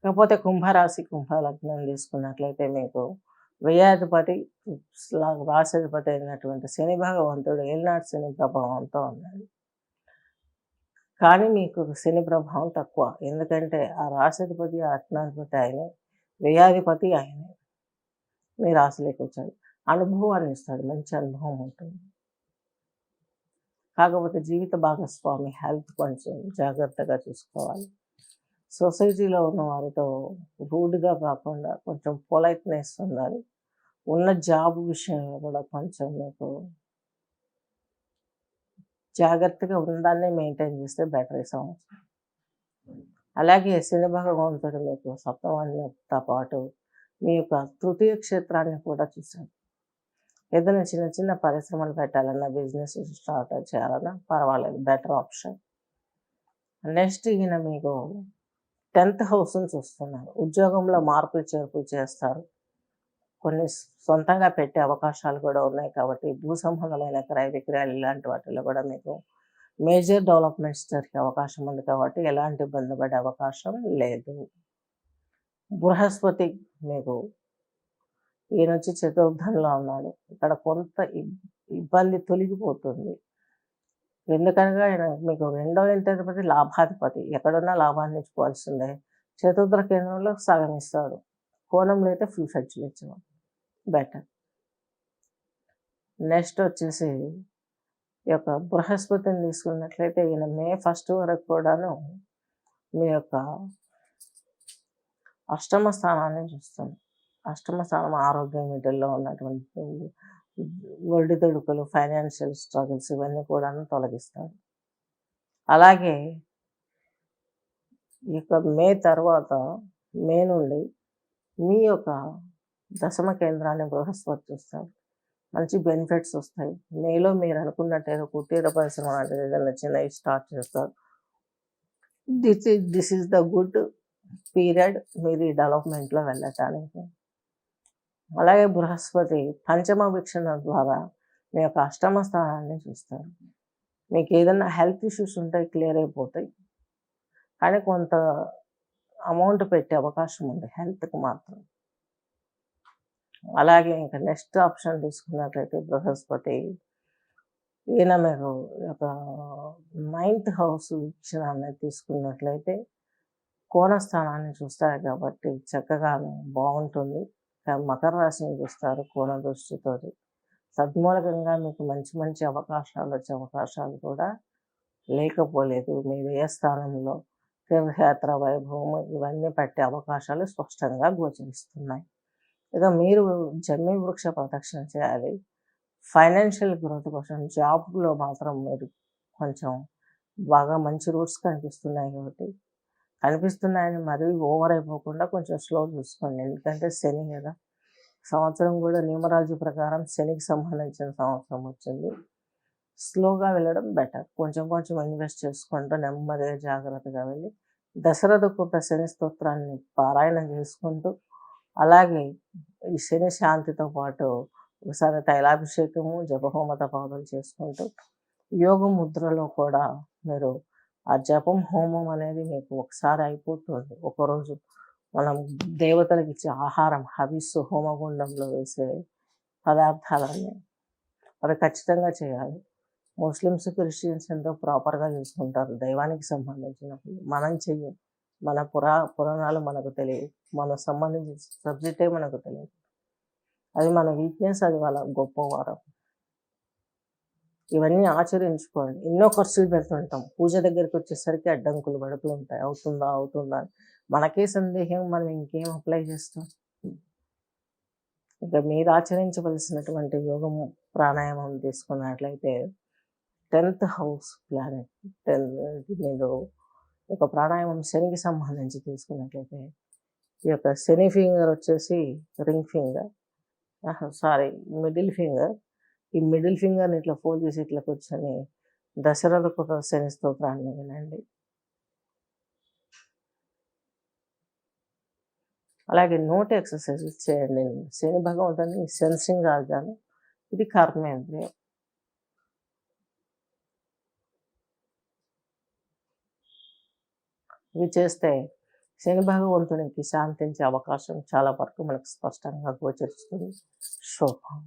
కాకపోతే కుంభరాశి, కుంభలగ్నం తీసుకున్నట్లయితే మీకు వ్యయాధిపతి రాశాధిపతి అయినటువంటి శని భగవంతుడు ఏలినాటి శని ప్రభావంతో ఉన్నాడు. కానీ మీకు శని ప్రభావం తక్కువ. ఎందుకంటే ఆ రాశాధిపతి, ఆ లగ్నాధిపతి ఆయనే, వ్యయాధిపతి ఆయనే. మీ రాశిలోకి వచ్చాడు. అనుభవాన్ని ఇస్తాడు, మంచి అనుభవం ఉంటుంది. కాకపోతే జీవిత భాగస్వామి హెల్త్ కొంచెం జాగ్రత్తగా చూసుకోవాలి. సొసైటీలో ఉన్న వారితో రూడ్గా కాకుండా కొంచెం పొలైట్నెస్ ఉండాలి. ఉన్న జాబ్ విషయంలో కూడా కొంచెం మీకు జాగ్రత్తగా ఉందాన్ని మెయింటైన్ చేస్తే బెటర్ ఈ సంవత్సరం. అలాగే శని భగవంతుడు మీకు సప్తమాన్యతో పాటు మీ యొక్క తృతీయ క్షేత్రాన్ని కూడా చూశాడు. ఏదైనా చిన్న చిన్న పరిశ్రమలు పెట్టాలన్నా, బిజినెస్ స్టార్ట్ చేయాలన్నా పర్వాలేదు, బెటర్ ఆప్షన్. నెక్స్ట్ ఈయన మీకు 10th హౌస్ని చూస్తున్నారు. ఉద్యోగంలో మార్పులు చేర్పులు చేస్తారు. కొన్ని సొంతంగా పెట్టే అవకాశాలు కూడా ఉన్నాయి. కాబట్టి భూ సంబంధమైన క్రయ విక్రయాలు ఇలాంటి వాటిలో కూడా మీకు మేజర్ డెవలప్మెంట్స్ జరిగే అవకాశం ఉంది. కాబట్టి ఎలాంటి ఇబ్బంది పడే అవకాశం లేదు. బృహస్పతి మీకు ఈయన వచ్చి చతుర్థంలో ఉన్నాడు. ఇక్కడ కొంత ఇబ్బంది తొలగిపోతుంది. ఎందుకనగా ఆయన మీకు 2వ ఇంటాధిపతి లాభాధిపతి, ఎక్కడున్నా లాభాన్ని ఇచ్చుకోవాల్సిందే. చతుర్థ కేంద్రంలో సగం ఇస్తాడు, కోణంలో అయితే ఫుల్ ఫ్లెడ్జ్డ్ ఇచ్చేవాడు, బెటర్. నెక్స్ట్ వచ్చేసి ఈ యొక్క బృహస్పతిని తీసుకున్నట్లయితే ఈయన మే 1 వరకు కూడాను మీ యొక్క అష్టమ స్థానాన్ని చూస్తుంది. అష్టమ స్థానం ఆరోగ్యం వీటిల్లో ఉన్నటువంటి ఒడిదుడుకులు, ఫైనాన్షియల్ స్ట్రగుల్స్ ఇవన్నీ కూడా తొలగిస్తాడు. అలాగే ఈ యొక్క మే తర్వాత, మే నుండి మీ యొక్క దశమ కేంద్రాన్ని బృహస్పతి చూస్తాడు. మంచి బెనిఫిట్స్ వస్తాయి. మేలో మీరు అనుకున్నట్టయితే కుటీర పరిశ్రమ లాంటిది ఏదైనా చిన్నవి స్టార్ట్ చేస్తారు. This is the good period మీరు ఈ డెవలప్మెంట్లో వెళ్ళటానికి. అలాగే బృహస్పతి పంచమ వీక్షణ ద్వారా మీ యొక్క అష్టమ స్థానాన్ని చూస్తారు. మీకు ఏదైనా హెల్త్ ఇష్యూస్ ఉంటే క్లియర్ అయిపోతాయి. కానీ కొంత అమౌంట్ పెట్టే అవకాశం ఉంది హెల్త్కి మాత్రం. అలాగే ఇంకా నెక్స్ట్ ఆప్షన్ తీసుకున్నట్లయితే బృహస్పతి ఈయన మీరు ఒక 9th హౌస్ వీక్షణ అనేది తీసుకున్నట్లయితే కోణ స్థానాన్ని చూస్తారు. కాబట్టి చక్కగా బాగుంటుంది. మకర రాశిని చూస్తారు కోణ దృష్టితో. సద్మూలకంగా మీకు మంచి మంచి అవకాశాలు వచ్చే అవకాశాలు కూడా లేకపోలేదు. మీ వ్యయ స్థానంలో తీర్థయాత్ర వైభవం ఇవన్నీ పట్టే అవకాశాలు స్పష్టంగా గోచరిస్తున్నాయి. ఇక మీరు జమ్మి వృక్ష ప్రదక్షిణ చేయాలి. ఫైనాన్షియల్ గ్రోత్ కోసం జాబ్లో మాత్రం మీరు కొంచెం బాగా మంచి రూట్స్ కనిపిస్తున్నాయి. కాబట్టి కనిపిస్తున్నాయని మరీ ఓవర్ అయిపోకుండా కొంచెం స్లో చూసుకోండి. ఎందుకంటే శని కదా, సంవత్సరం కూడా న్యూమరాలజీ ప్రకారం శనికి సంబంధించిన సంవత్సరం వచ్చింది. స్లోగా వెళ్ళడం బెటర్. కొంచెం కొంచెం ఇన్వెస్ట్ చేసుకుంటూ నెమ్మదిగా జాగ్రత్తగా వెళ్ళి దశరథ కృత శని స్తోత్రాన్ని పారాయణం చేసుకుంటూ, అలాగే ఈ శని శాంతితో పాటు ఒకసారి తైలాభిషేకము, జపహోమ తపాదులు చేసుకుంటూ యోగ ముద్రలో కూడా మీరు ఆ జపం హోమం అనేది మీకు ఒకసారి అయిపోతుంది. ఒకరోజు మనం దేవతలకు ఇచ్చే ఆహారం హవిస్సు హోమగుండంలో వేసే పదార్థాలన్నీ అవి ఖచ్చితంగా చేయాలి. ముస్లిమ్స్, క్రిస్టియన్స్ ఎంతో ప్రాపర్గా చేసుకుంటారు దైవానికి సంబంధించినప్పుడు. మనం చెయ్యం. మన పురాణాలు మనకు తెలియదు, మనకు సంబంధించిన సబ్జెక్టే మనకు తెలియదు. అది మన వీక్నెస్, అది వాళ్ళ గొప్పవారం. ఇవన్నీ ఆచరించుకోండి. ఎన్నో ఖర్చులు పెడుతుంటాం, పూజ దగ్గరికి వచ్చేసరికి అడ్డంకులు పడుతూ ఉంటాయి. అవుతుందా అని మనకే సందేహం, మనం ఇంకేం అప్లై చేస్తాం. ఇక మీరు ఆచరించవలసినటువంటి యోగము ప్రాణాయామం తీసుకున్నట్లయితే 10th హౌస్ ప్లానెట్ మీరు ఒక ప్రాణాయామం శనికి సంబంధించి తీసుకున్నట్లయితే ఈ యొక్క శని ఫింగర్ వచ్చేసి రింగ్ ఫింగర్, మిడిల్ ఫింగర్. ఈ మిడిల్ ఫింగర్ని ఇట్లా ఫోల్డ్ చేసి ఇట్లా కూర్చొని దశరథ కృత శని స్తోత్రాన్ని వినండి. అలాగే నోటి ఎక్సర్సైజెస్ చేయండి. శని భగవంతుని సెన్సింగ్ రాజాను, ఇది కర్మేంద్రియం. ఇవి చేస్తే శని భగవంతునికి శాంతించే అవకాశం చాలా వరకు మనకు స్పష్టంగా గోచరిస్తుంది. శుభం.